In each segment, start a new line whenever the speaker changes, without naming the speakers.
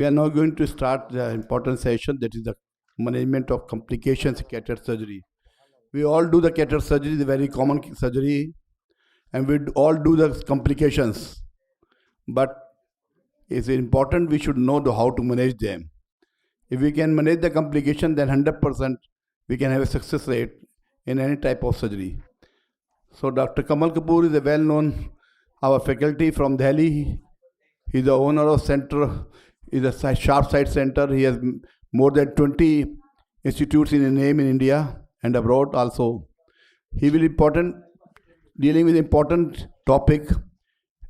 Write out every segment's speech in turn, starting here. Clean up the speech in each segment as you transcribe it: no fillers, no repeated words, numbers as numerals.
We are now going to start the important session, that is the management of complications in cataract surgery. We all do the cataract surgery, the very common surgery, and we all do the complications. But it's important we should know how to manage them. If we can manage the complication, then 100% we can have a success rate in any type of surgery. So Dr. Kamal Kapoor is a well-known, our faculty from Delhi. He's the owner of center, is a Sharp Sight Center. He has more than 20 institutes in his name in India and abroad also. He will dealing with important topic,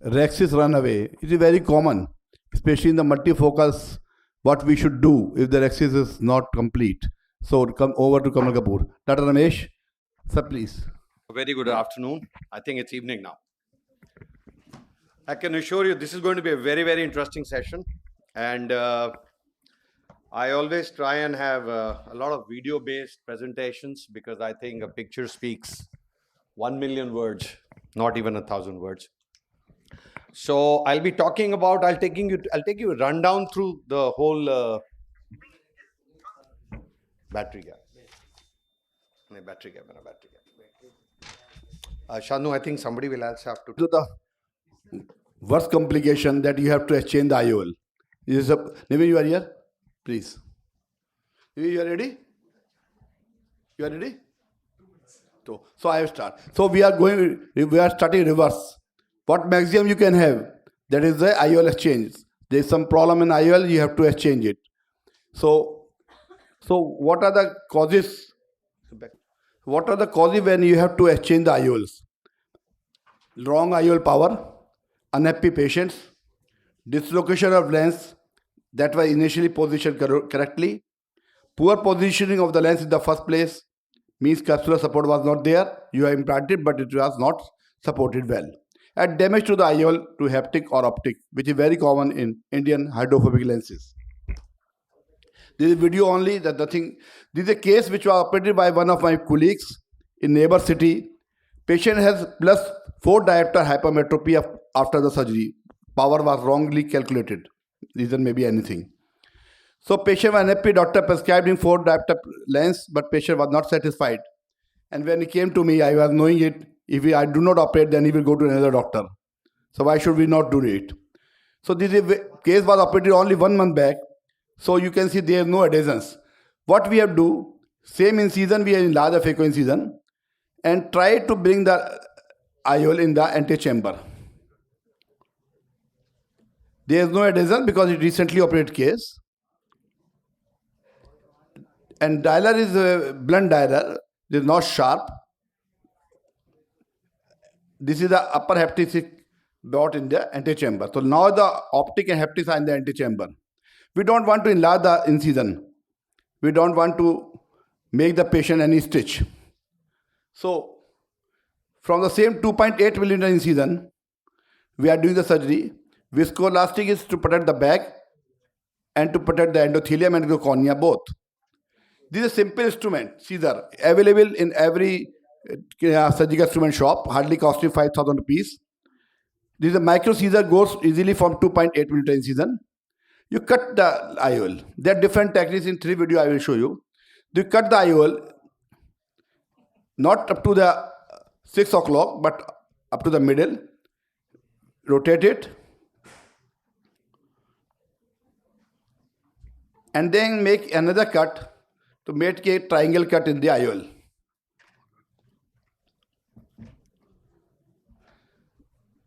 Rexis runaway. It is very common, especially in the multifocals, what we should do if the Rexis is not complete. So come over to Kamal Kapoor. Dr. Ramesh, sir, please.
Very good afternoon. I think it's evening now. I can assure you this is going to be a very, very interesting session. And I always try and have a lot of video-based presentations because I think a picture speaks 1 million words, not even 1,000 words. So I'll be talking about, I'll take you a rundown through the whole battery gap. Shanu, I think somebody will also have to
do the worst complication that you have to exchange the IOL. Naveen, you are here? Please. Naveen, you are ready? You are ready? So I will start. So we are starting reverse. What maximum you can have, that is the IOL exchange. There is some problem in IOL, you have to exchange it. So what are the causes? What are the causes when you have to exchange the IOLs? Wrong IOL power, unhappy patients, dislocation of lens that was initially positioned correctly, poor positioning of the lens in the first place, means capsular support was not there, you have implanted but it was not supported well, and damage to the IOL to haptic or optic, which is very common in Indian hydrophobic lenses. This is video only, that nothing. This is a case which was operated by one of my colleagues in neighbor city. Patient has +4 diopter hypermetropy after the surgery. Power was wrongly calculated. Reason may be anything. So patient was unhappy. Doctor prescribed him 4 diopter lens, but patient was not satisfied. And when he came to me, I was knowing it. If I do not operate, then he will go to another doctor. So why should we not do it? So this case was operated only 1 month back. So you can see there is no adhesions. What we have to do, same incision, we have enlarged the phaco incision and try to bring the IOL in the antechamber. There is no adhesion because it recently operated case. And dialer is a blunt dialer, it is not sharp. This is the upper haptic brought in the antechamber. So now the optic and haptics are in the antechamber. We don't want to enlarge the incision. We don't want to make the patient any stitch. So from the same 2.8 millimeter incision, we are doing the surgery. Viscoelastic is to protect the back and to protect the endothelium and the cornea both. This is a simple instrument, Caesar, available in every surgical instrument shop, hardly costing 5,000 rupees. This is a micro Caesar, goes easily from 2.8 millimeter incision. You cut the IOL. There are different techniques in 3 videos I will show you. You cut the IOL, not up to the 6 o'clock, but up to the middle. Rotate it. And then make another cut to make a triangle cut in the IOL.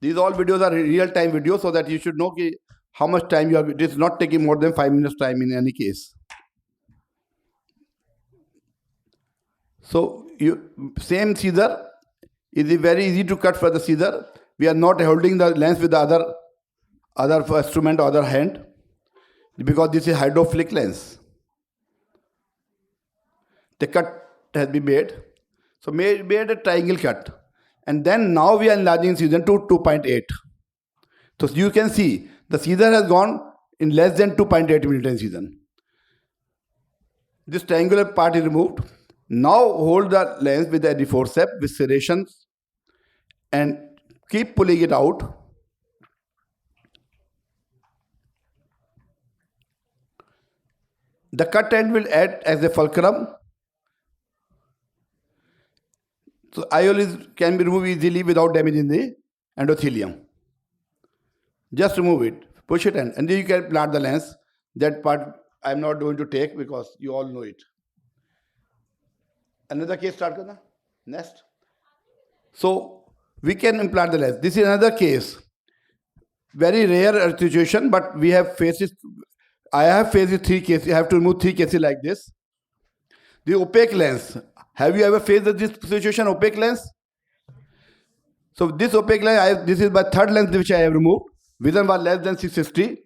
These all videos are real-time videos so that you should know how much time you have. It is not taking more than 5 minutes time in any case. So same Caesar is very easy to cut for the Caesar. We are not holding the lens with the other instrument or other hand because this is hydrophilic lens. The cut has been made. So made a triangle cut. And then now we are enlarging incision to 2.8. So you can see the Caesar has gone in less than 2.8 millimeter incision. This triangular part is removed. Now hold the lens with the forceps with serrations and keep pulling it out. The cut end will act as a fulcrum. So IOL can be removed easily without damaging the endothelium. Just remove it, push it and then you can plant the lens. That part I'm not going to take because you all know it. Another case start karna. Next. So we can implant the lens. This is another case. Very rare situation, but we have faced it. I have faced 3 cases. You have to remove 3 cases like this. The opaque lens. Have you ever faced this situation, opaque lens? So this opaque lens, this is my 3rd lens which I have removed. Vision was less than 660.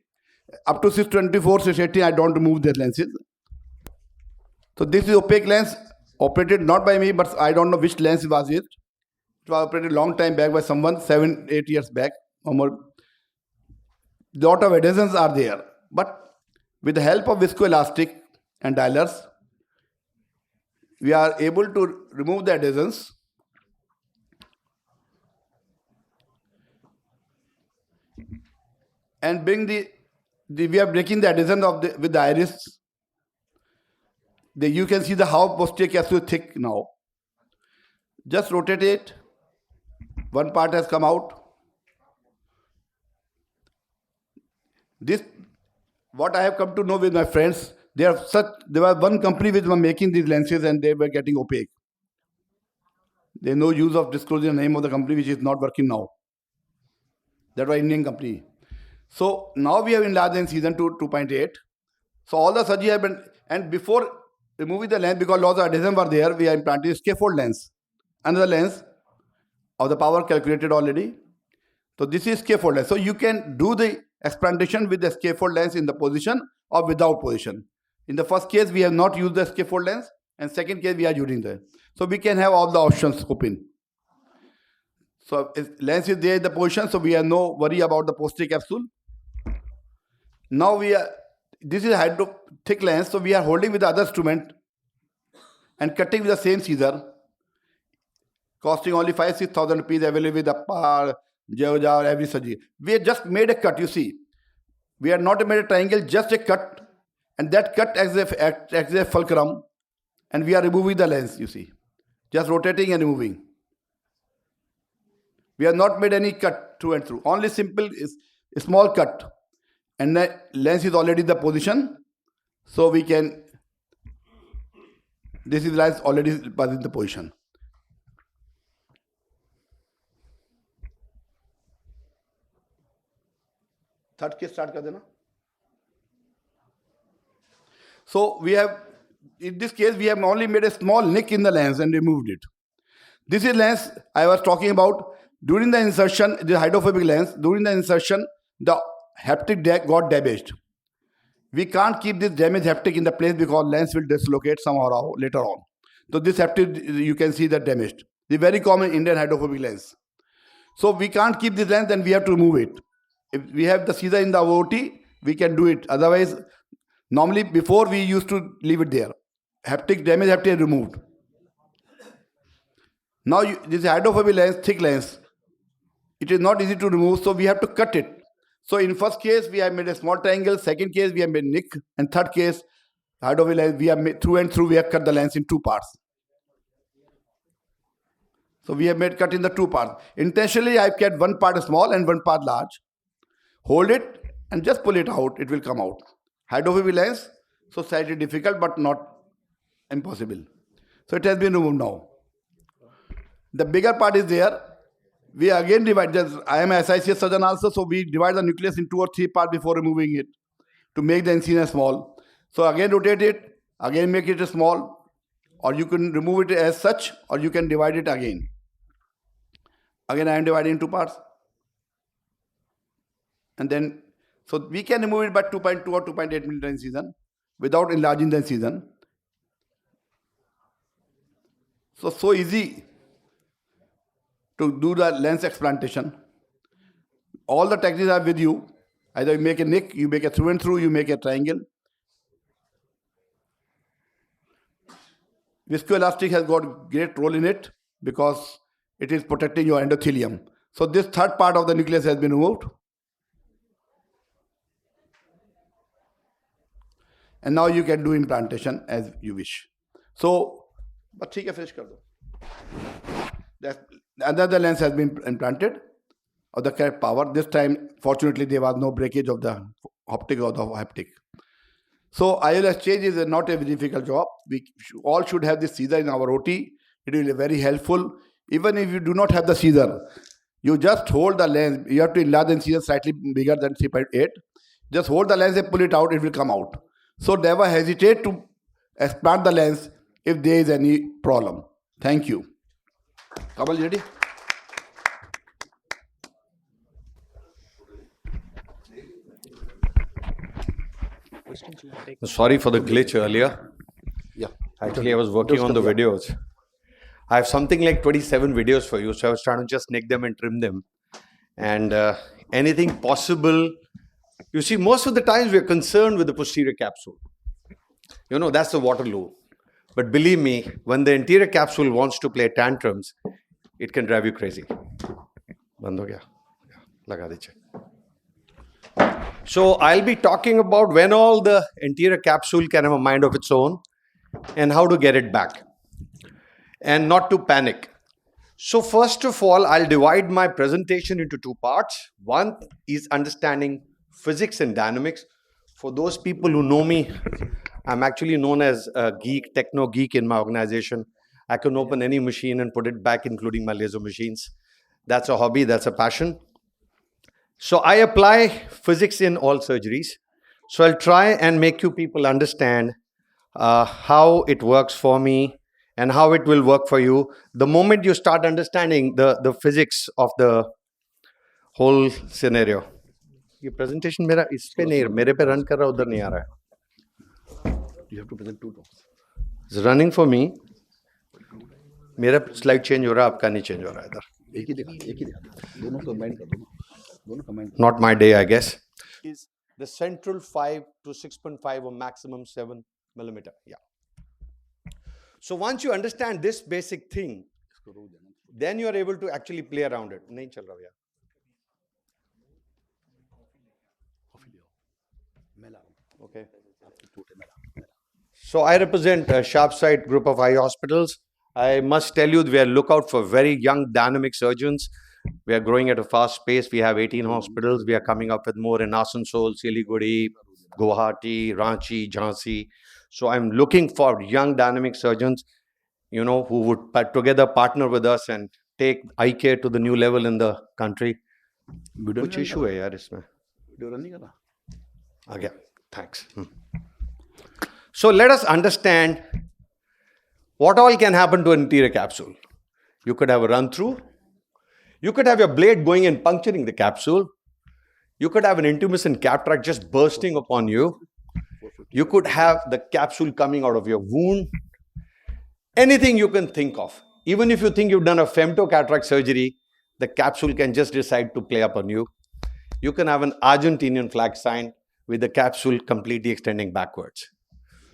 Up to 624, 680, I don't remove the lenses. So this is opaque lens, operated not by me, but I don't know which lens was it. It was operated long time back by someone, 7-8 years back. Or more. Lot of adhesions are there. But with the help of viscoelastic and dialers, we are able to remove the adhesions. And bring we are breaking the adhesion with the iris. You can see how posterior capsule is thick now. Just rotate it. One part has come out. This, what I have come to know with my friends, there was one company which was making these lenses and they were getting opaque. There is no use of disclosing the name of the company which is not working now. That was Indian company. So now we have enlarged the incision to 2.8. So all the surgery have been, and before removing the lens, because lots of adhesion were there, we are implanting scaffold lens. Another lens of the power calculated already. So this is scaffold lens. So you can do the explantation with the scaffold lens in the position or without position. In the first case, we have not used the scaffold lens, and second case, we are using that. So we can have all the options open. So lens is there in the position, so we have no worry about the posterior capsule. Now this is a thick lens, so we are holding with the other instrument and cutting with the same scissor, costing only 5,000-6,000 rupees, available with the par, geoja, every surgery. We have just made a cut, you see. We have not made a triangle, just a cut, and that cut acts as a fulcrum, and we are removing the lens, you see. Just rotating and removing. We have not made any cut through and through, only simple a small cut. And the lens is already in the position, so we can, this is lens already in the position. Third case start kar dena. So we have, in this case, we have only made a small nick in the lens and removed it. This is lens I was talking about. During the insertion, the hydrophobic lens, during the insertion, the haptic got damaged. We can't keep this damaged haptic in the place because lens will dislocate somehow later on. So this haptic, you can see that damaged. The very common Indian hydrophobic lens. So we can't keep this lens, then we have to remove it. If we have the scissor in the OT, we can do it. Otherwise, normally before we used to leave it there. Haptic damage, haptic removed. Now this hydrophobic lens, thick lens, it is not easy to remove, so we have to cut it. So in first case, we have made a small triangle. Second case, we have made nick. And third case, hydrophobic lens, we have made through and through, we have cut the lens in 2 parts. So we have made cut in the 2 parts. Intentionally, I've kept one part small and one part large. Hold it and just pull it out. It will come out. Hydrophobic lens, so slightly difficult but not impossible. So it has been removed now. The bigger part is there. We again divide this. I am a SICS surgeon also, so we divide the nucleus in 2 or 3 parts before removing it to make the incision small. So again rotate it, again make it small, or you can remove it as such, or you can divide it again. Again, I am dividing in 2 parts. And then, so we can remove it by 2.2 or 2.8 millimeter incision without enlarging the incision. So easy to do the lens explantation. All the techniques are with you. Either you make a nick, you make a through and through, you make a triangle. Viscoelastic has got great role in it because it is protecting your endothelium. So this third part of the nucleus has been removed. and now you can do implantation as you wish. So, but ठीक है, finish कर दो. Another lens has been implanted of the correct power. This time, fortunately, there was no breakage of the optic or the haptic. So IOL exchange is not a very difficult job. We all should have this Caesar in our OT. It will be very helpful. Even if you do not have the Caesar, you just hold the lens. You have to enlarge the Caesar slightly bigger than 3.8. Just hold the lens and pull it out. It will come out. So never hesitate to expand the lens if there is any problem. Thank you. Kamal, ready?
Sorry for the glitch earlier.
Yeah.
Actually, I was working on the videos. I have something like 27 videos for you, so I was trying to just nick them and trim them. And anything possible. You see, most of the times we're concerned with the posterior capsule. You know, that's the Waterloo. But believe me, when the anterior capsule wants to play tantrums, it can drive you crazy. Band ho gaya? Laga dijiye. So I'll be talking about when all the anterior capsule can have a mind of its own and how to get it back and not to panic. So first of all, I'll divide my presentation into two parts. One is understanding physics and dynamics. For those people who know me, I'm actually known as a geek, techno geek in my organization. I can open any machine and put it back, including my laser machines. That's a hobby, that's a passion. So I apply physics in all surgeries. So I'll try and make you people understand how it works for me and how it will work for you. The moment you start understanding the physics of the whole scenario. ये presentation मेरा इस पे नहीं, मेरे पे run कर रहा, उधर नहीं आ रहा है.
You have to present two talks.
It's running for me. मेरा slide change हो रहा है, आपका नहीं change हो रहा है इधर.
एक ही दिखा. दोनों combine कर दो. दोनों combine.
Not my day, I guess. Is the central 5 to 6.5 or maximum 7 millimeter. Yeah. So once you understand this basic thing, then you are able to actually play around it. नहीं चल रहा भैया. Okay. So I represent a Sharpsight group of eye hospitals. I must tell you, we are lookout for very young dynamic surgeons. We are growing at a fast pace. We have 18 hospitals. We are coming up with more in Asansol, Siliguri, Guwahati, Ranchi, Jhansi. So I'm looking for young dynamic surgeons, you know, who would together partner with us and take eye care to the new level in the country. Which issue है यार इसमें?
Video run नहीं कर रहा.
आ गया. Thanks. So let us understand what all can happen to an anterior capsule. You could have a run through. You could have your blade going and puncturing the capsule. You could have an intumescent cataract just bursting upon you. You could have the capsule coming out of your wound. Anything you can think of. Even if you think you've done a femtocataract surgery, the capsule can just decide to play upon you. You can have an Argentinian flag sign with the capsule completely extending backwards.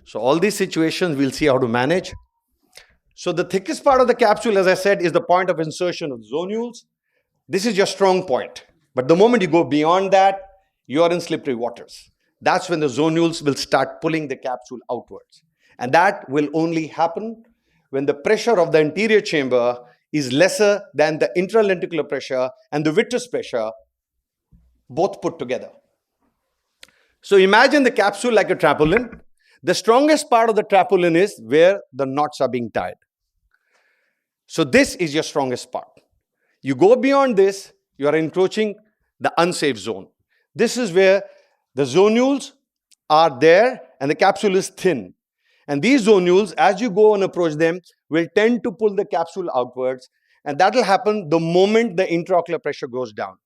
So all these situations, we'll see how to manage. So the thickest part of the capsule, as I said, is the point of insertion of zonules. This is your strong point. But the moment you go beyond that, you are in slippery waters. That's when the zonules will start pulling the capsule outwards. And that will only happen when the pressure of the anterior chamber is lesser than the intralenticular pressure and the vitreous pressure, both put together. So imagine the capsule like a trampoline. The strongest part of the trampoline is where the knots are being tied. So this is your strongest part. You go beyond this, you are encroaching the unsafe zone. This is where the zonules are there and the capsule is thin. And these zonules, as you go and approach them, will tend to pull the capsule outwards. And that will happen the moment the intraocular pressure goes down.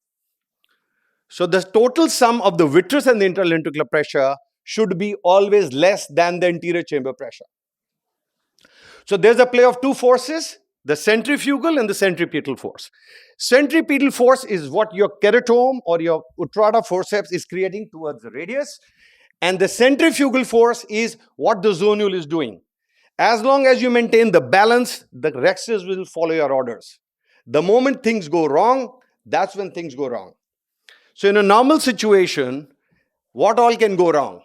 So the total sum of the vitreous and the intralenticular pressure should be always less than the anterior chamber pressure. So there's a play of two forces, the centrifugal and the centripetal force. Centripetal force is what your keratome or your utrata forceps is creating towards the radius. And the centrifugal force is what the zonule is doing. As long as you maintain the balance, the rexes will follow your orders. The moment things go wrong, that's when things go wrong. So in a normal situation, what all can go wrong?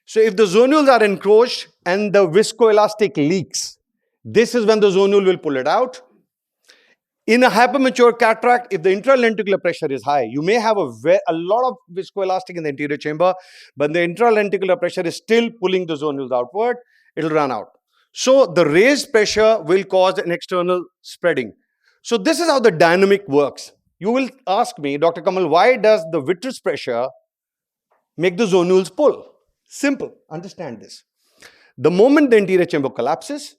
So if the zonules are encroached and the viscoelastic leaks, this is when the zonule will pull it out. In a hypermature cataract, if the intralenticular pressure is high, you may have a lot of viscoelastic in the anterior chamber, but the intralenticular pressure is still pulling the zonules outward, it will run out. So the raised pressure will cause an external spreading. So this is how the dynamic works. You will ask me, Dr. Kamal, why does the vitreous pressure make the zonules pull? Simple, understand this. The moment the anterior chamber collapses,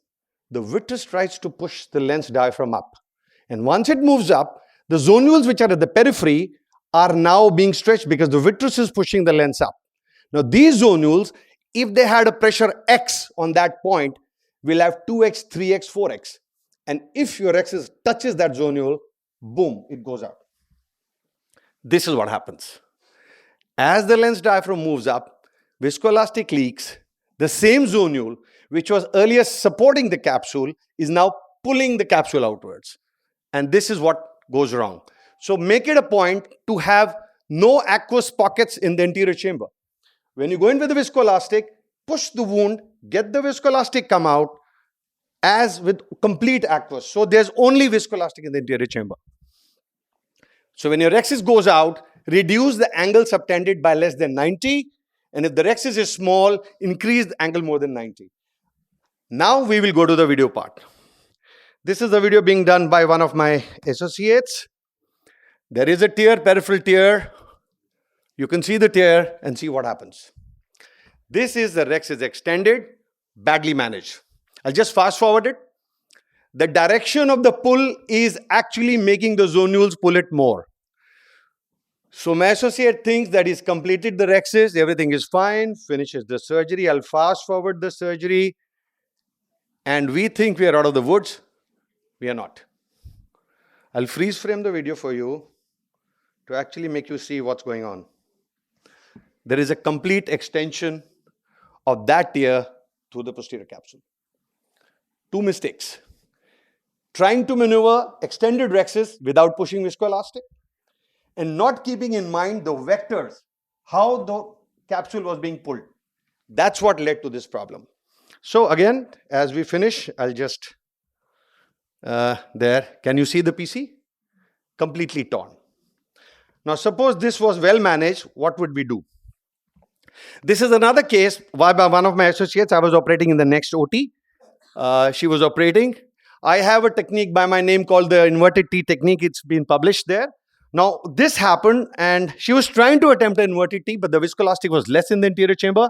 the vitreous tries to push the lens diaphragm up. And once it moves up, the zonules which are at the periphery are now being stretched because the vitreous is pushing the lens up. Now these zonules, if they had a pressure X on that point, will have 2x, 3x, 4x. And if your axis touches that zonule, boom, it goes out. This is what happens. As the lens diaphragm moves up, viscoelastic leaks, the same zonule, which was earlier supporting the capsule, is now pulling the capsule outwards. And this is what goes wrong. So make it a point to have no aqueous pockets in the anterior chamber. When you go in with the viscoelastic, push the wound, get the viscoelastic come out as with complete aqueous. So there's only viscoelastic in the anterior chamber. So when your rhexis goes out, reduce the angle subtended by less than 90. And if the rhexis is small, increase the angle more than 90. Now we will go to the video part. This is the video being done by one of my associates. There is a tear, peripheral tear. You can see the tear and see what happens. This is the rhexis extended, badly managed. I'll just fast forward it. The direction of the pull is actually making the zonules pull it more. So my associate thinks that he's completed the rhexis, everything is fine, finishes the surgery. I'll fast forward the surgery. And we think we are out of the woods. We are not. I'll freeze frame the video for you to actually make you see what's going on. There is a complete extension of that tear through the posterior capsule. Two mistakes. Trying to maneuver extended rhexis without pushing viscoelastic and not keeping in mind the vectors, how the capsule was being pulled. That's what led to this problem. So again, as we finish, I'll just there. Can you see the PC? Completely torn. Now, suppose this was well managed, what would we do? This is another case by one of my associates. I was operating in the next OT. She was operating. I have a technique by my name called the inverted T technique. It's been published there. Now, this happened and she was trying to attempt an inverted T, but the viscoelastic was less in the anterior chamber.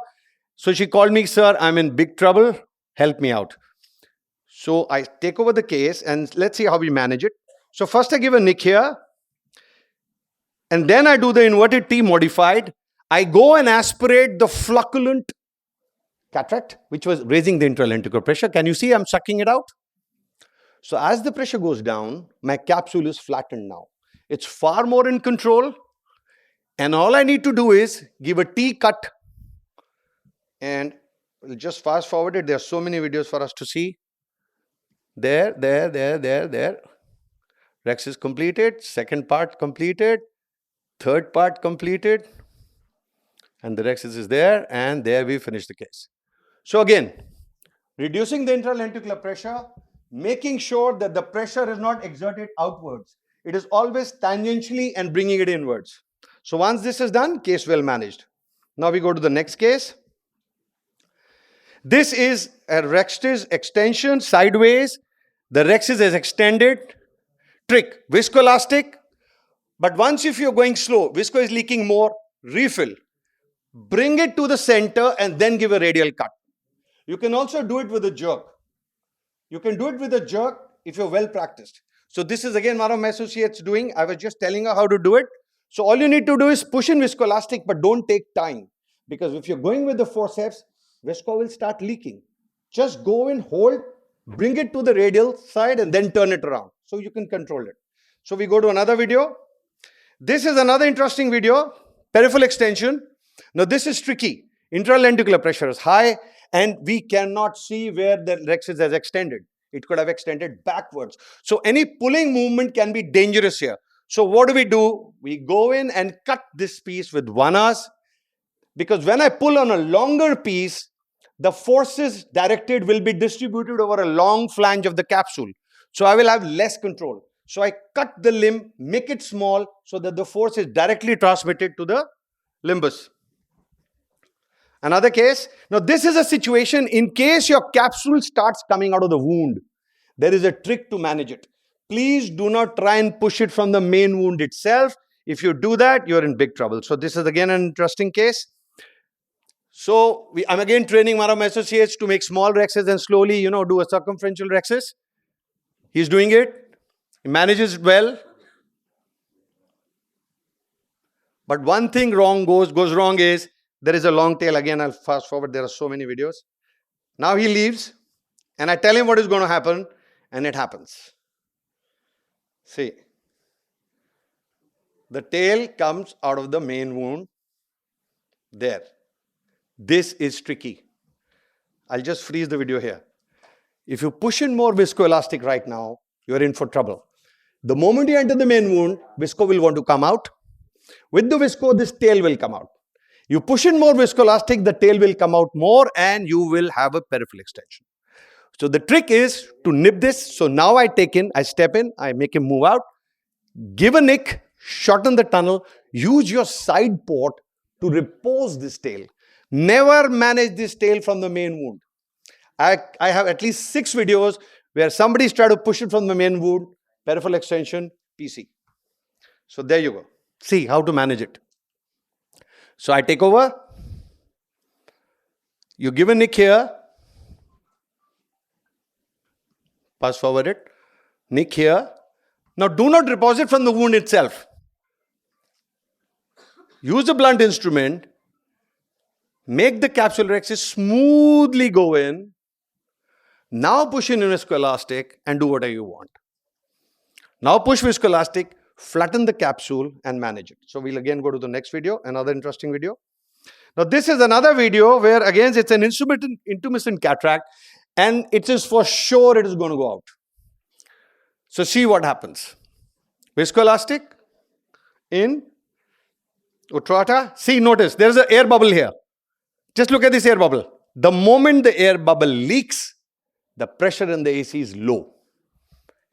So she called me, sir, I'm in big trouble. Help me out. So I take over the case and let's see how we manage it. So first I give a nick here. And then I do the inverted T modified. I go and aspirate the flocculent cataract, which was raising the intralenticular pressure. Can you see I'm sucking it out? So as the pressure goes down, my capsule is flattened now. It's far more in control. And all I need to do is give a T cut. And we'll just fast forward it. There are so many videos for us to see. There. Rhexis completed. Second part completed. Third part completed. And the rhexis is there. And there we finish the case. So again, reducing the intralenticular pressure, making sure that the pressure is not exerted outwards. It is always tangentially and bringing it inwards. So once this is done, case well managed. Now we go to the next case. This is a rhexis extension sideways. The rhexis is extended. Trick, viscoelastic. But once if you're going slow, visco is leaking more, refill. Bring it to the center and then give a radial cut. You can also do it with a jerk. You can do it with a jerk if you're well practiced. So this is again one of my associates doing. I was just telling her how to do it. So all you need to do is push in viscoelastic, but don't take time. Because if you're going with the forceps, visco will start leaking. Just go in, hold, bring it to the radial side and then turn it around. So you can control it. So we go to another video. This is another interesting video, peripheral extension. Now this is tricky. Intralenticular pressure is high and we cannot see where the rhexis has extended. It could have extended backwards. So any pulling movement can be dangerous here. So what do? We go in and cut this piece with 1 hour. Because when I pull on a longer piece, the forces directed will be distributed over a long flange of the capsule. So I will have less control. So I cut the limb, make it small so that the force is directly transmitted to the limbus. Another case. Now this is a situation in case your capsule starts coming out of the wound. There is a trick to manage it. Please do not try and push it from the main wound itself. If you do that, you're in big trouble. So this is again an interesting case. So I'm again training one of my associates to make small rexes and slowly, do a circumferential rexes. He's doing it. He manages it well. But one thing goes wrong is there is a long tail. Again, I'll fast forward. There are so many videos. Now he leaves and I tell him what is going to happen and it happens. See, the tail comes out of the main wound there. This is tricky. I'll just freeze the video here. If you push in more viscoelastic right now, you're in for trouble. The moment you enter the main wound, visco will want to come out. With the visco, this tail will come out. You push in more viscoelastic, the tail will come out more and you will have a peripheral extension. So the trick is to nip this. So now I step in, I make him move out, give a nick, shorten the tunnel, use your side port to repose this tail. Never manage this tail from the main wound. I have at least 6 videos where somebody's tried to push it from the main wound, peripheral extension, PC. So there you go. See how to manage it. So I take over. You give a nick here. Pass forward it. Nick here. Now do not repose it from the wound itself. Use a blunt instrument. Make the capsule rexes smoothly go in. Now push in viscoelastic and do whatever you want. Now push viscoelastic, flatten the capsule and manage it. So we'll again go to the next video, another interesting video. Now this is another video where again it's an intermittent cataract and it is for sure it is going to go out. So see what happens. Viscoelastic in Utrata. See, notice there is an air bubble here. Just look at this air bubble. The moment the air bubble leaks, the pressure in the AC is low.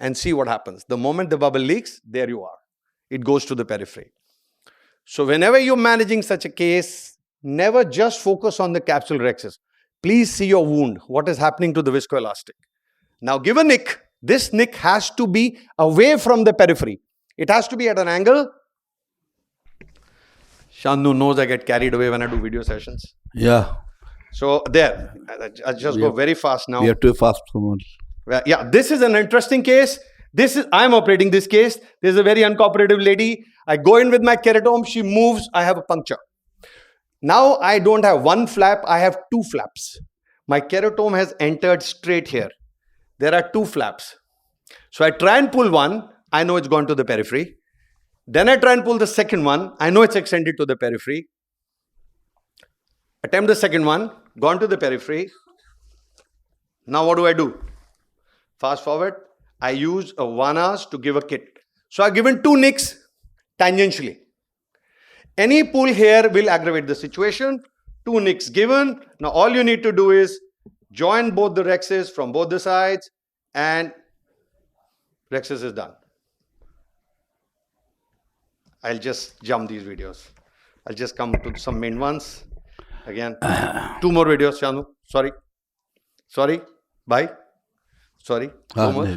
And see what happens. The moment the bubble leaks, there you are. It goes to the periphery. So whenever you're managing such a case, never just focus on the capsule rexes. Please see your wound. What is happening to the viscoelastic? Now give a nick. This nick has to be away from the periphery. It has to be at an angle. Shandu knows I get carried away when I do video sessions.
Yeah.
So there, I just go very fast now.
We are too fast.
Yeah, this is an interesting case. I'm operating this case. This is a very uncooperative lady. I go in with my keratome. She moves. I have a puncture. Now I don't have one flap. I have 2 flaps. My keratome has entered straight here. There are 2 flaps. So I try and pull one. I know it's gone to the periphery. Then I try and pull the second one. I know it's extended to the periphery. Attempt the second one. Gone to the periphery. Now what do? Fast forward. I use a 1-hour to give a kit. So I've given 2 nicks tangentially. Any pull here will aggravate the situation. 2 nicks given. Now all you need to do is join both the rexes from both the sides and rexes is done. I'll just jump these videos. I'll just come to some main ones. Again, 2 more videos, Shanu. Sorry. Bye. Sorry.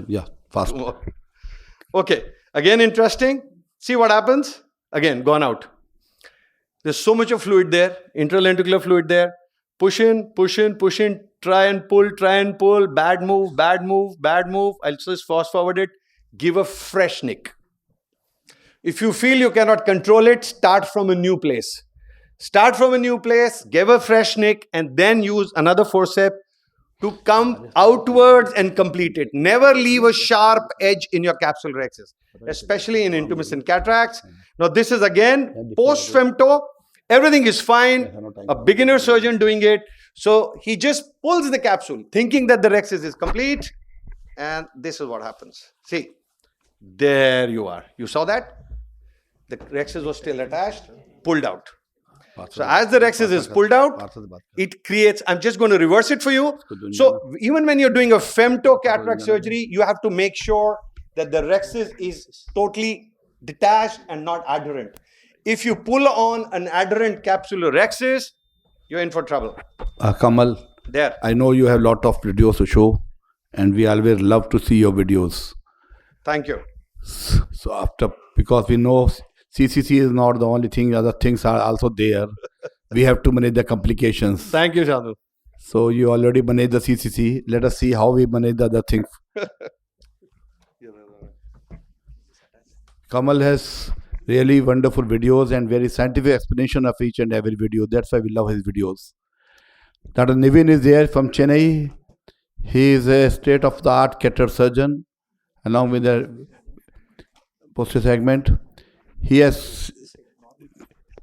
Yeah, fast.
Okay. Again, interesting. See what happens. Again, gone out. There's so much of fluid there. Intralenticular fluid there. Push in. Try and pull. Bad move. I'll just fast forward it. Give a fresh nick. If you feel you cannot control it, start from a new place. Give a fresh nick, and then use another forceps to come outwards and complete it. Never leave a sharp edge in your capsule rexes, especially in intermittent cataracts. Now this is again post-femto. Everything is fine. A beginner surgeon doing it. So he just pulls the capsule, thinking that the rexes is complete. And this is what happens. See, there you are. You saw that? The rexes was still attached, pulled out. So as the rexus is pulled out, it creates, I'm just going to reverse it for you. So even when you're doing a femto cataract surgery, you have to make sure that the rexus is totally detached and not adherent. If you pull on an adherent capsular rexus, you're in for trouble.
Kamal,
There.
I know you have a lot of videos to show, and we always love to see your videos.
Thank you.
So because we know CCC is not the only thing, other things are also there. We have to manage the complications.
Thank you, Shanu.
So you already manage the CCC. Let us see how we manage the other things. Kamal has really wonderful videos and very scientific explanation of each and every video. That's why we love his videos. Dr. Nivin is there from Chennai. He is a state-of-the-art cataract surgeon, along with the posterior segment. He has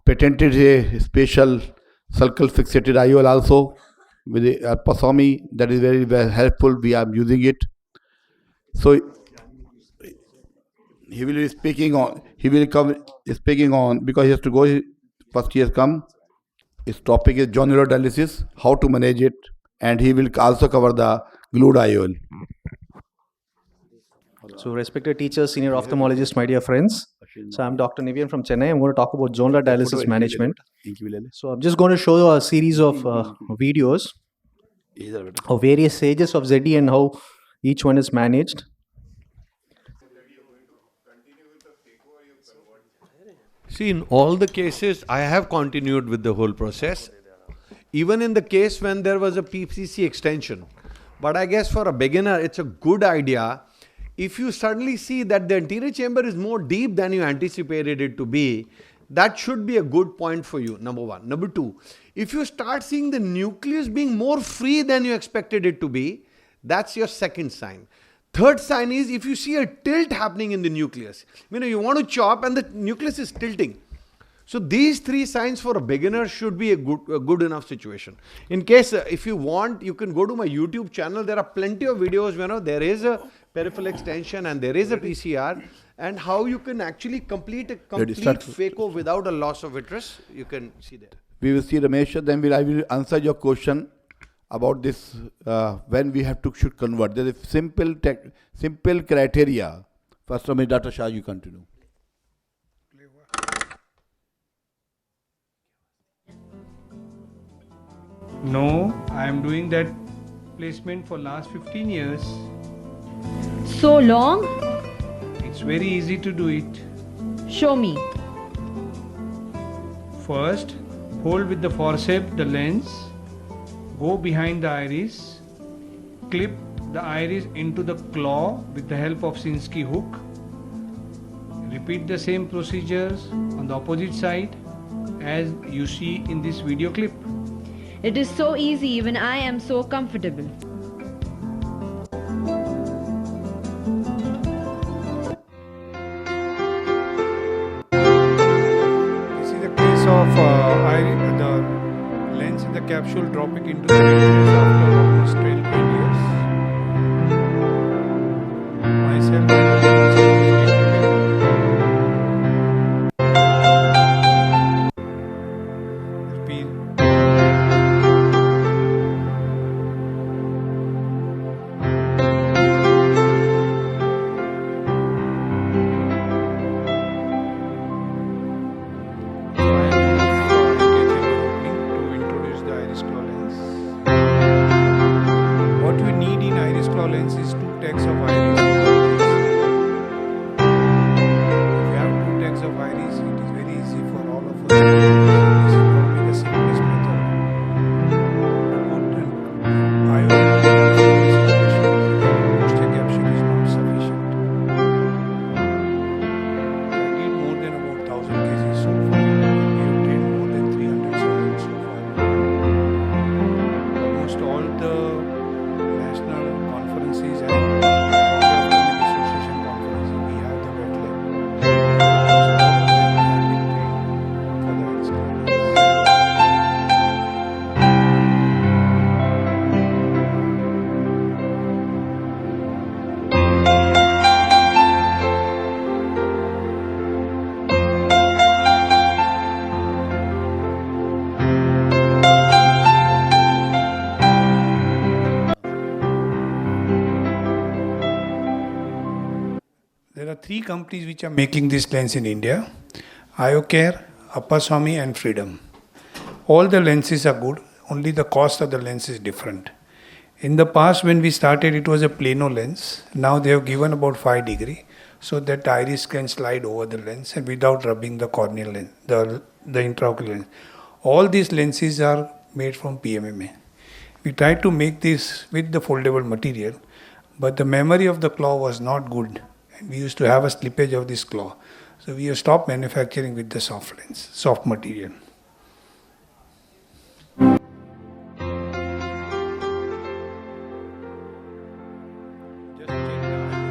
patented a special circle fixated IOL also with the alpasomy. That is very, very helpful. We are using it. So he will be speaking on. He will come speaking on because he has to go. First he has come. His topic is jonular dialysis, how to manage it, and he will also cover the glued IOL.
So, respected teachers, senior ophthalmologists, my dear friends. So, I'm Dr. Nivian from Chennai. I'm going to talk about zonular dialysis management. So, I'm just going to show you a series of videos of various stages of ZD and how each one is managed.
See, in all the cases, I have continued with the whole process, even in the case when there was a PCC extension. But I guess for a beginner, it's a good idea. If you suddenly see that the anterior chamber is more deep than you anticipated it to be, that should be a good point for you, number one. Number two, if you start seeing the nucleus being more free than you expected it to be, that's your second sign. Third sign is if you see a tilt happening in the nucleus. You want to chop and the nucleus is tilting. So these three signs for a beginner should be a good enough situation. In case, if you want, you can go to my YouTube channel. There are plenty of videos, there is a peripheral extension and there is a PCR, and how you can actually complete a complete phaco without a loss of vitreous. You can see there.
We will see Ramesh, then I will answer your question about this when we have to should convert. There is a simple criteria. First from Dr. Shah, you continue.
No, I am doing that placement for last 15 years.
So long?
It's very easy to do it.
Show me.
First, hold with the forceps the lens. Go behind the iris, clip the iris into the claw with the help of Sinski hook. Repeat the same procedures on the opposite side as you see in this video clip.
It is so easy, even I am so comfortable.
This is the case of the lens in the capsule dropping into the vitreous after almost 12 years. Myself and the specialist get together. Repeat. What we need in iris claw lens is 2 tags of iris. If you have 2 tags of iris, it is very easy for all of us. This is probably the simplest method to put an IOL posterior capsule is not sufficient. I did more than about 1000 cases so far. We have trained more than 300 surgeons so far. Almost all the national conferences three companies which are making this lens in India: AIOC, Appaswamy and Freedom. All the lenses are good, only the cost of the lens is different. In the past, when we started, it was a plano lens. Now they have given about 5 degree, so that the iris can slide over the lens and without rubbing the corneal lens, the intraocular lens. All these lenses are made from PMMA. We tried to make this with the foldable material, but the memory of the claw was not good. We used to have a slippage of this claw. So we have stopped manufacturing with the soft lens, soft material. Just check the iron first.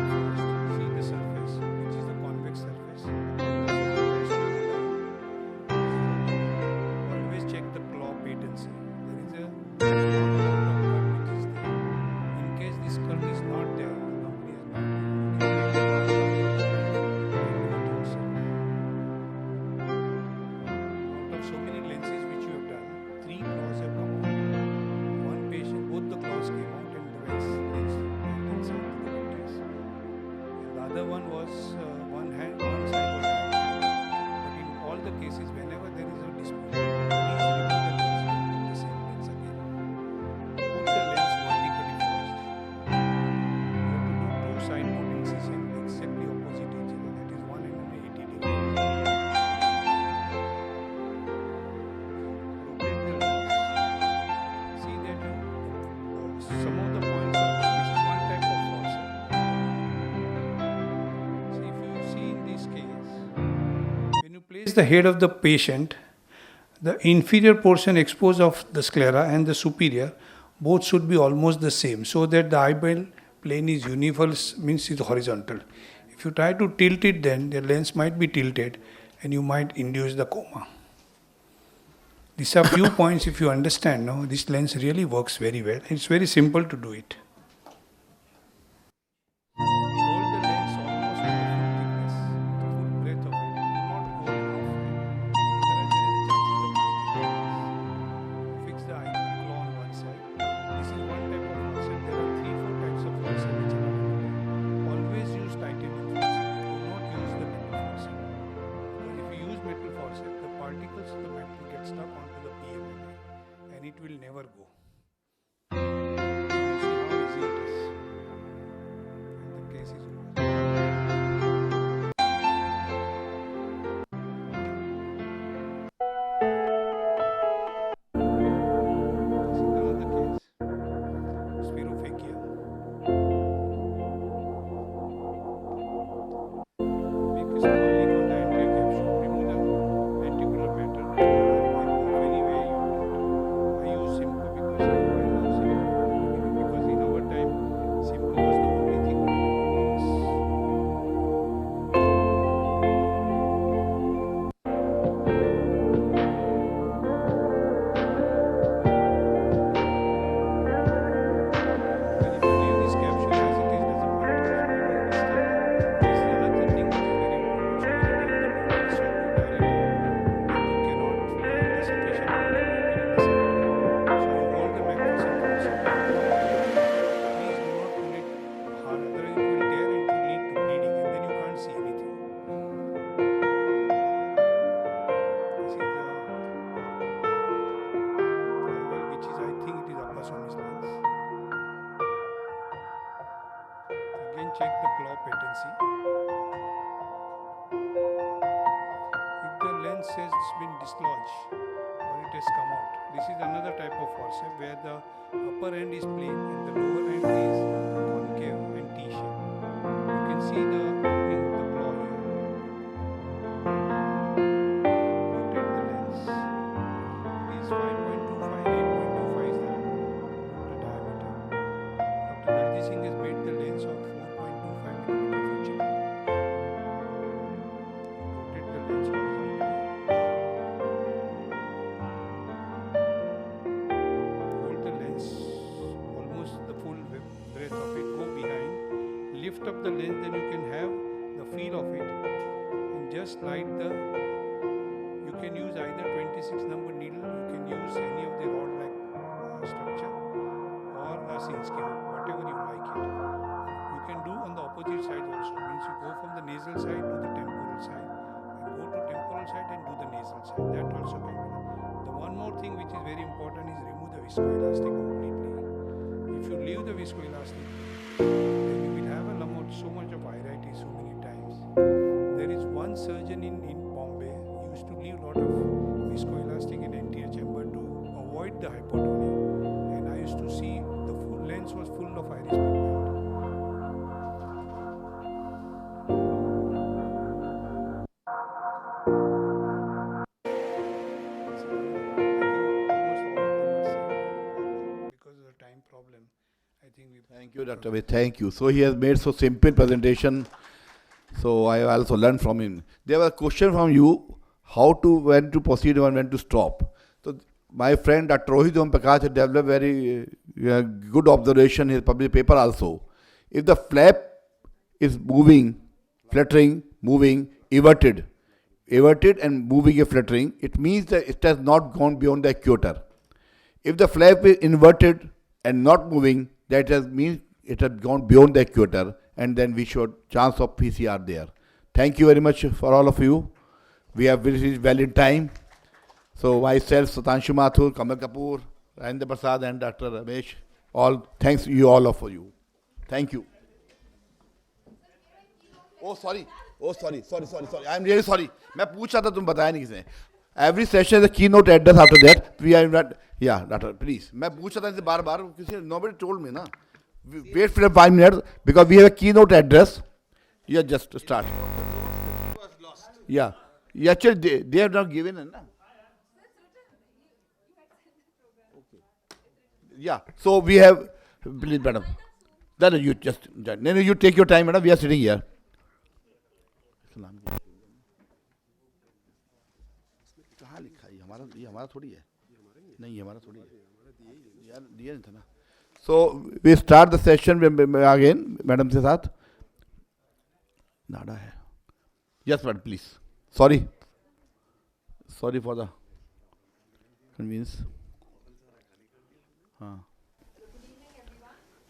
See the surface, which is the convex surface. Always check the claw patency. There is a small amount of cut which is there. In case this cut is not there, the company is not out of so many lenses which you have done, 3 claws have come out. One patient, both the claws came out and the lens inside the contact. And the other one was one side was hanging. But in all the cases, whenever there is a dispute, please remove the lens and put the same lens again. Put the lens vertically first. You have to do 2 side port incision exactly opposite each other. That is 180 degrees. Rotate the lens. See that some of the points are, this is one type of forceps. See, if you see in this case, when you place the head of the patient, the inferior portion exposed of the sclera and the superior both should be almost the same, so that the eyeball plane is uniform, means it's horizontal. If you try to tilt it, then the lens might be tilted and you might induce the coma. These are few points. If you understand, no, this lens really works very well. It's very simple to do it. Hold the lens almost with the full thickness, the full breadth of it. Do not hold half. Otherwise, there is a chances of breaking the lens. Fix the eye claw on one side. This is one type of forceps. There are 3-4 types of forceps which are available. Always use titanium forceps. Do not use the metal forceps. Because if you use metal forceps, the particles of the metal get stuck onto the PMMA and it will never go. You see how easy it is. And the case is over. This is another case. Spirophagia. Make a small leak on the anterior capsule. Remove the ventricular matter of any way you want. I use Simco because I love Simco because in our time Simco was the only thing available to us. And if you leave this capsule as it is, doesn't matter. This is another thing which is very important. So many times the pupil is so dilated that you cannot find the sufficient amount of pupil in the center. So you hold the magnificent forceps. Please do not pull it hard, otherwise it will tear and it will lead to bleeding and then you can't see anything. This is the which is, I think it is Appaswamy's lens. Again check the claw patency. If the lens has been dislodged or it has come out, this is another type of forceps where the upper end is plain and the lower end is concave and T-shaped. You can see the opening of the claw here. Rotate the lens. It is 5.25, 8.25 is the diameter. Dr. Dalji Singh has made the lens of 4.25 mm for children. Rotate the lens horizontally. Hold the lens almost the full breadth of it. Go behind. Lift up the lens, then you can have the feel of it. And just slide the. You can use either 26 number needle. You can use any of the rod-like structure or a Sinsky hook, whatever you like it. You can do on the opposite side also. Means you go from the nasal nasal side, do the temporal side, and go to temporal side and do the nasal side. That also can be done. The one more thing which is very important is remove the viscoelastic completely. If you leave the viscoelastic, then you will have a lump, so much of iritis so many times. There is one surgeon in Bombay used to leave a lot of viscoelastic in anterior chamber to avoid the hypotonia, and I used to see the full lens was full of iris pigment. Because of the time problem, I think we.
Thank you, Dr. Ved. Thank you. So he has made so simple presentation. So I also learned from him. There was a question from you, when to proceed and when to stop. So my friend Dr. Rohit Om Prakash has developed very good observation. He has published a paper also. If the flap is moving, fluttering, moving, everted and moving and fluttering, it means that it has not gone beyond the equator. If the flap is inverted and not moving, that means it has gone beyond the equator, and then we showed chance of PCR there. Thank you very much for all of you. We have reached well in time. So myself, Satanshu Mathur, Kamal Kapoor, Rajendra Prasad and Dr. Ramesh, all thanks you all of you. Thank you. Oh sorry. I am really sorry. मैं पूछ रहा था तुम बताया नहीं किसने. Every session is a keynote address. After that, we are not. Yeah, Doctor, please. मैं पूछ रहा था इनसे बार-बार. किसी nobody told me ना. Wait for 5 minutes because we have a keynote address. Yeah, just start. Yeah. Actually, they have not given it. Okay. Yeah. So we have. Please, madam. Then you just. No, you take your time, madam. We are sitting here. कहाँ लिखा है ये हमारा थोड़ी है नहीं ये हमारा थोड़ी है यार दिया नहीं था ना. So we start the session again, madam के साथ. नाडा है. Yes, madam, please. Sorry for the convenience.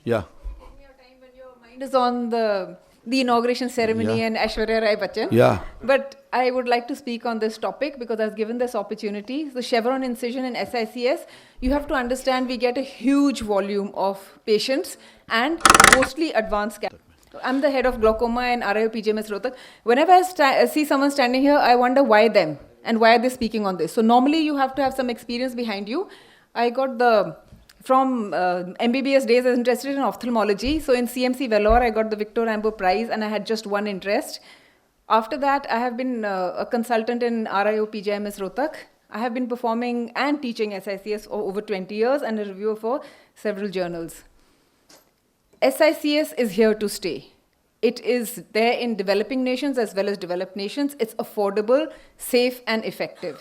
Yeah.
Taking your time when your mind is on the inauguration ceremony and Aishwarya Rai Bachchan.
Yeah.
But I would like to speak on this topic because I was given this opportunity. The chevron incision in SICS, you have to understand we get a huge volume of patients and mostly advanced cancer. I'm the head of glaucoma and AIOCVGMS Rohtak. Whenever I see someone standing here, I wonder why them and why are they speaking on this. So normally you have to have some experience behind you. I got from MBBS days, I was interested in ophthalmology. So in CMC Vellore, I got the Victor Rambo Prize and I had just one interest. After that, I have been a consultant in AIOCVGMS Rohtak. I have been performing and teaching SICS over 20 years and a reviewer for several journals. SICS is here to stay. It is there in developing nations as well as developed nations. It's affordable, safe and effective.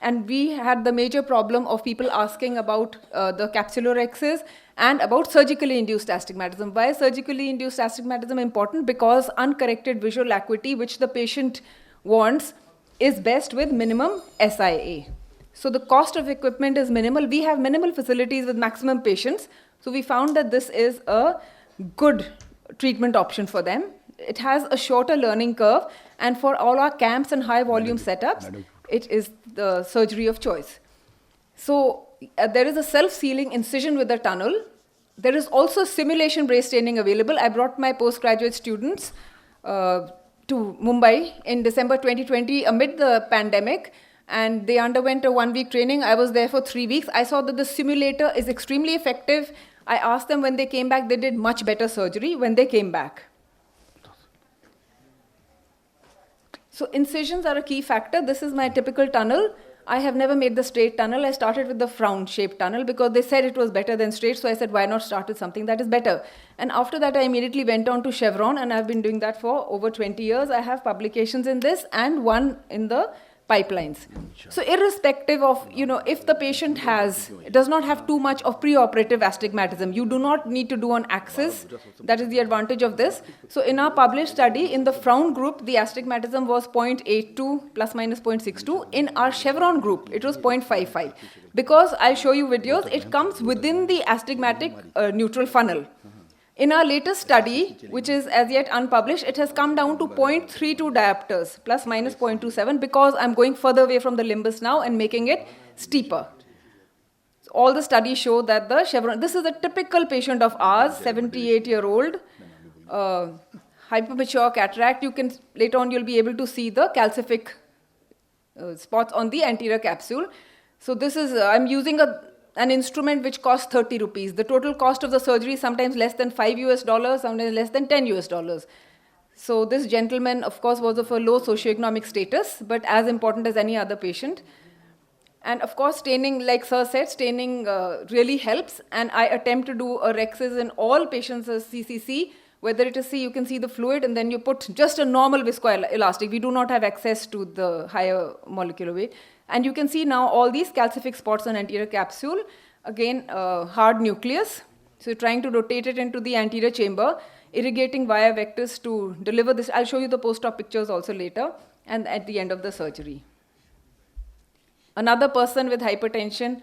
And we had the major problem of people asking about the capsulorhexis and about surgically induced astigmatism. Why is surgically induced astigmatism important? Because uncorrected visual acuity, which the patient wants, is best with minimum SIA. So the cost of equipment is minimal. We have minimal facilities with maximum patients. So we found that this is a good treatment option for them. It has a shorter learning curve, and for all our camps and high volume setups, it is the surgery of choice. So there is a self-sealing incision with a tunnel. There is also simulation brace training available. I brought my postgraduate students to Mumbai in December 2020 amid the pandemic, and they underwent a 1-week training. I was there for 3 weeks. I saw that the simulator is extremely effective. I asked them when they came back, they did much better surgery when they came back. So incisions are a key factor. This is my typical tunnel. I have never made the straight tunnel. I started with the frown-shaped tunnel because they said it was better than straight. So I said, why not start with something that is better? And after that, I immediately went on to chevron, and I've been doing that for over 20 years. I have publications in this and one in the pipelines. So irrespective of, if the patient does not have too much of preoperative astigmatism, you do not need to do on axis. That is the advantage of this. So in our published study, in the frown group, the astigmatism was 0.82 plus minus 0.62. In our chevron group, it was 0.55. Because I'll show you videos, it comes within the astigmatic neutral funnel. In our latest study, which is as yet unpublished, it has come down to 0.32 diopters, plus minus 0.27, because I'm going further away from the limbus now and making it steeper. So all the studies show that the chevron, this is a typical patient of ours, 78-year-old, hypermature cataract. You can, later on you'll be able to see the calcific spots on the anterior capsule. So this is, I'm using an instrument which costs 30 rupees. The total cost of the surgery is sometimes less than $5, sometimes less than $10. So this gentleman, of course, was of a low socioeconomic status, but as important as any other patient. And of course, staining, like Sir said, staining really helps. And I attempt to do a rexis in all patients as CCC. Whether it is C, you can see the fluid, and then you put just a normal viscoelastic. We do not have access to the higher molecular weight. And you can see now all these calcific spots on anterior capsule. Again, hard nucleus. So you're trying to rotate it into the anterior chamber, irrigating via vectors to deliver this. I'll show you the post-op pictures also later, and at the end of the surgery. Another person with hypertension,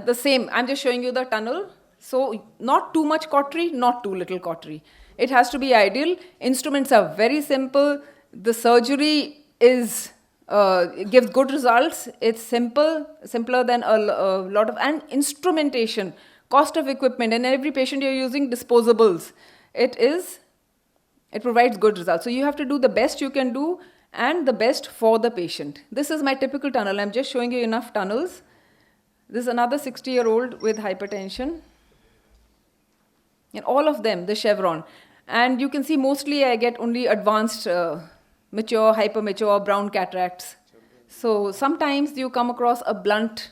the same. I'm just showing you the tunnel. So not too much cautery, not too little cautery. It has to be ideal. Instruments are very simple. The surgery is gives good results. It's simple, simpler than a lot of, and instrumentation, cost of equipment, and every patient you're using disposables. It provides good results. So you have to do the best you can do and the best for the patient. This is my typical tunnel. I'm just showing you enough tunnels. This is another 60-year-old with hypertension. And all of them, the chevron. And you can see mostly I get only advanced, mature, hypermature, brown cataracts. So sometimes you come across a blunt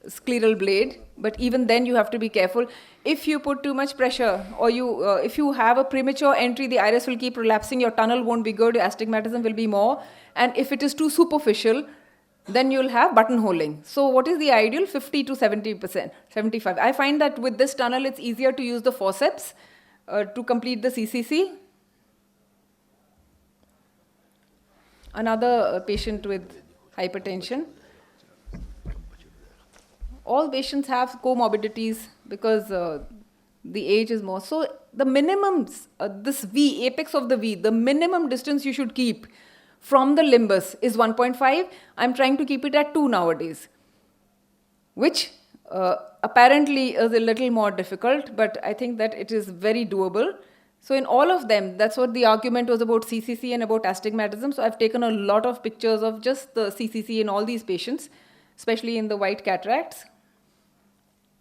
scleral blade, but even then you have to be careful. If you put too much pressure, or if you have a premature entry, the iris will keep relapsing, your tunnel won't be good, your astigmatism will be more. And if it is too superficial, then you'll have buttonholing. So what is the ideal? 50 to 70%, 75. I find that with this tunnel, it's easier to use the forceps to complete the CCC. Another patient with hypertension. All patients have comorbidities because the age is more. So the minimums, this V, apex of the V, the minimum distance you should keep from the limbus is 1.5. I'm trying to keep it at 2 nowadays, which apparently is a little more difficult, but I think that it is very doable. So in all of them, that's what the argument was about CCC and about astigmatism. So I've taken a lot of pictures of just the CCC in all these patients, especially in the white cataracts.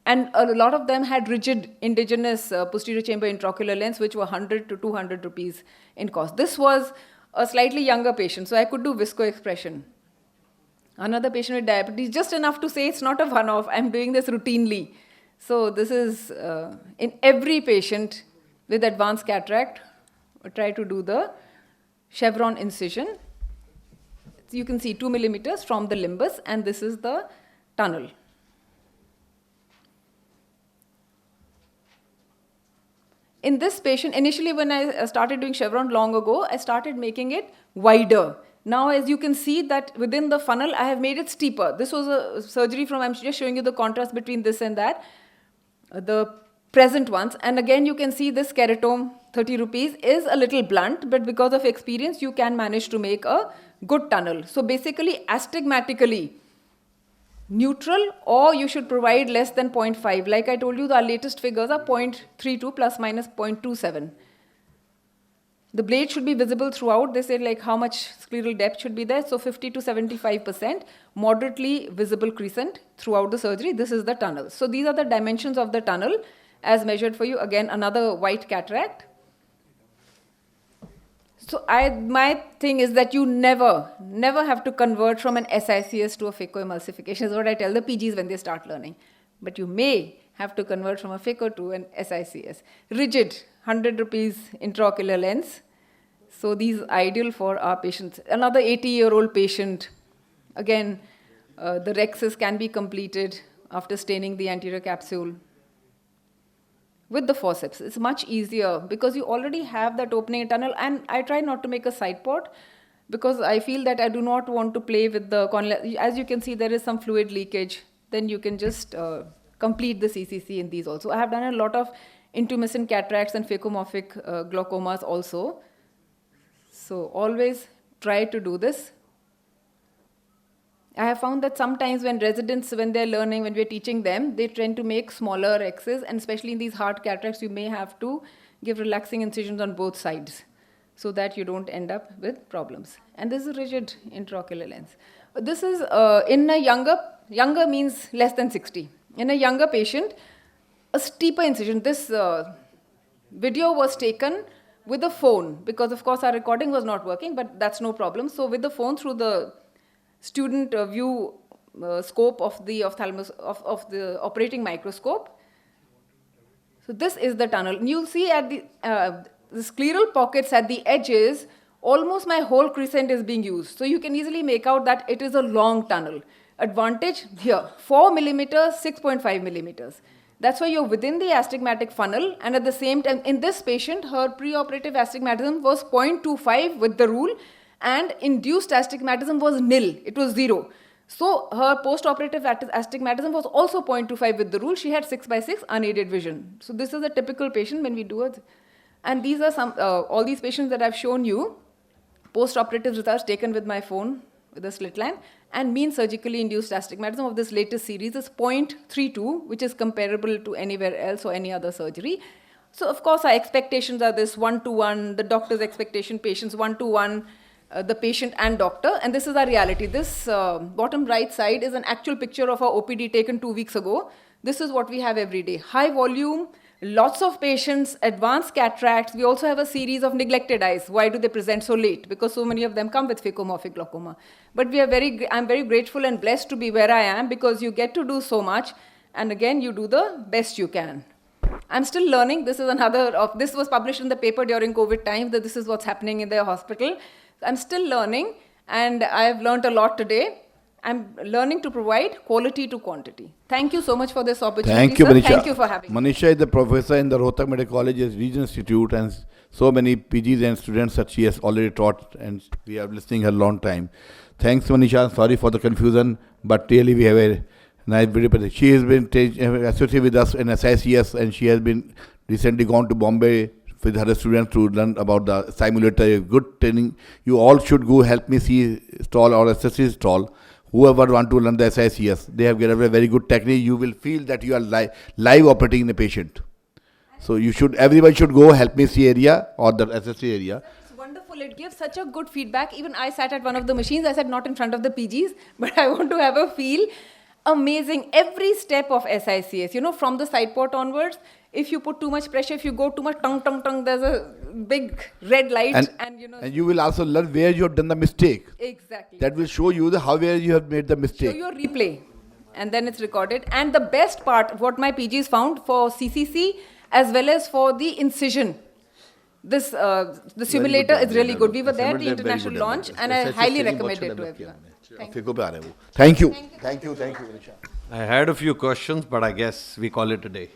And a lot of them had rigid indigenous posterior chamber intraocular lens, which were 100 to 200 rupees in cost. This was a slightly younger patient, so I could do visco expression. Another patient with diabetes, just enough to say it's not a one-off, I'm doing this routinely. So this is in every patient with advanced cataract, try to do the chevron incision. So you can see 2 millimeters from the limbus, and this is the tunnel. In this patient, initially when I started doing chevron long ago, I started making it wider. Now, as you can see that within the funnel, I have made it steeper. This was a surgery from, I'm just showing you the contrast between this and that, the present ones. And again, you can see this keratome, 30 rupees, is a little blunt, but because of experience, you can manage to make a good tunnel. So basically, astigmatically, neutral, or you should provide less than 0.5. Like I told you, the latest figures are 0.32 plus minus 0.27. The blade should be visible throughout. They say like how much scleral depth should be there. So 50 to 75%, moderately visible crescent throughout the surgery. This is the tunnel. So these are the dimensions of the tunnel as measured for you. Again, another white cataract. So my thing is that you never have to convert from an SICS to a phacoemulsification is what I tell the PGs when they start learning. But you may have to convert from a phaco to an SICS. Rigid, 100 rupees intraocular lens. So these are ideal for our patients. Another 80-year-old patient, again, the rexis can be completed after staining the anterior capsule with the forceps. It's much easier because you already have that opening tunnel, and I try not to make a side port because I feel that I do not want to play with the condylar. As you can see, there is some fluid leakage. Then you can just complete the CCC in these also. I have done a lot of intumescent cataracts and phacomorphic glaucomas also. So always try to do this. I have found that sometimes when residents, when they're learning, when we're teaching them, they tend to make smaller X's, and especially in these hard cataracts, you may have to give relaxing incisions on both sides so that you don't end up with problems. And this is rigid intraocular lens. This is in a younger means less than 60. In a younger patient, a steeper incision. This video was taken with a phone because, of course, our recording was not working, but that's no problem. So with the phone through the student view scope of the ophthalmos of the operating microscope. So this is the tunnel. And you'll see at the scleral pockets at the edges, almost my whole crescent is being used. So you can easily make out that it is a long tunnel. Advantage here, 4 millimeters, 6.5 millimeters. That's why you're within the astigmatic funnel, and at the same time, in this patient, her preoperative astigmatism was 0.25 with the rule, and induced astigmatism was nil, it was 0. So her postoperative astigmatism was also 0.25 with the rule. She had 6/6 unaided vision. So this is a typical patient when we do it. And these are some, all these patients that I've shown you, postoperative results taken with my phone with a slit lamp, and mean surgically induced astigmatism of this latest series is 0.32, which is comparable to anywhere else or any other surgery. So of course our expectations are this 1-to-1, the doctor's expectation, patients 1-to-1, the patient and doctor, and this is our reality. This bottom right side is an actual picture of our OPD taken 2 weeks ago. This is what we have every day. High volume, lots of patients, advanced cataracts. We also have a series of neglected eyes. Why do they present so late? Because so many of them come with phacomorphic glaucoma. But I'm very grateful and blessed to be where I am because you get to do so much, and again, you do the best you can. I'm still learning. This is this was published in the paper during COVID time, that this is what's happening in the hospital. I'm still learning, and I've learned a lot today. I'm learning to provide quality to quantity. Thank you so much for this opportunity.
Thank you,
sir.
Manisha.
Thank you for having me.
Manisha is the professor in the Rohtak Medical College's Regional Institute, and so many PGs and students that she has already taught, and we are listening her a long time. Thanks, Manisha. Sorry for the confusion, but really we have a nice video. She has been associated with us in SICS, and she has been recently gone to Bombay with her students to learn about the simulator. Good training. You all should go Help Me See stall or SSC stall. Whoever want to learn the SICS, they have got a very good technique. You will feel that you are live operating in a patient. So everybody should go Help Me See area or the SSC area.
It's wonderful. It gives such a good feedback. Even I sat at one of the machines. I sat not in front of the PGs, but I want to have a feel. Amazing. Every step of SICS, from the side port onwards, if you put too much pressure, if you go too much tongue, there's a big red light.
And you will also learn where you have done the mistake.
Exactly.
That will show you where you have made the mistake.
Show your replay. And then it's recorded. And the best part, what my PGs found for CCC as well as for the incision, the simulator is really good. We were there at the international launch, and I highly recommend it to everyone.
Thank you. Thank you.
I had a few questions, but I guess we call it a day.